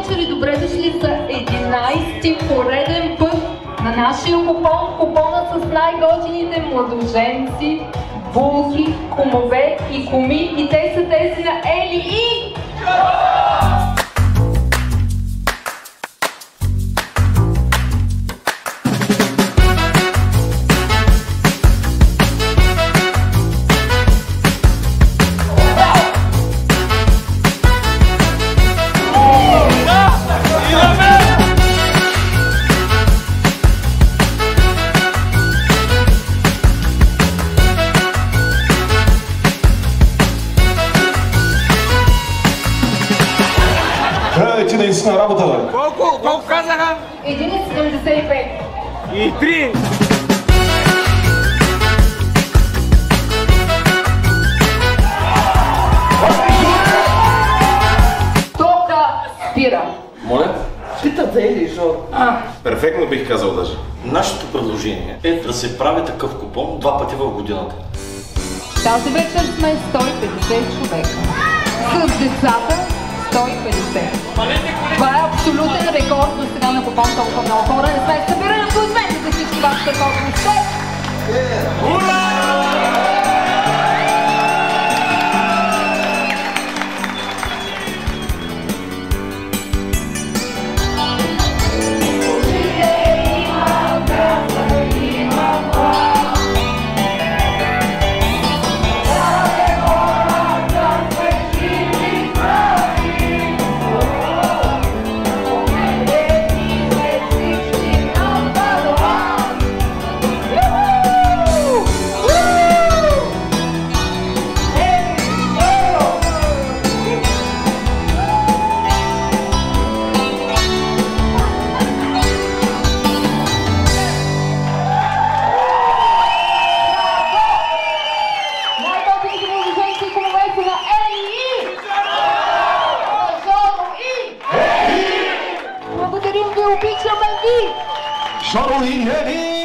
вечер и добре дошли за 11-ти пореден път на нашия купон. Купона с най-готините младоженци, булки, кумове и куми. И те са тези на Ели и... Ти наистина работа, бе. Колко казаха? 1,75. И 3. Тока спира. Моля? Питат за Ели, защото... Перфектно бих казал даже. Нашето предложение е да се прави такъв купон 2 пъти в годината. Тази вечер сме 150 човека. С децата 150. Това е абсолютен рекорд до сега на купон. Толкова много хора не сме събирали. Аплодисменти за всички ваши рекордни сте. Благодарим ви, обичаме ви! Жоро и Ели!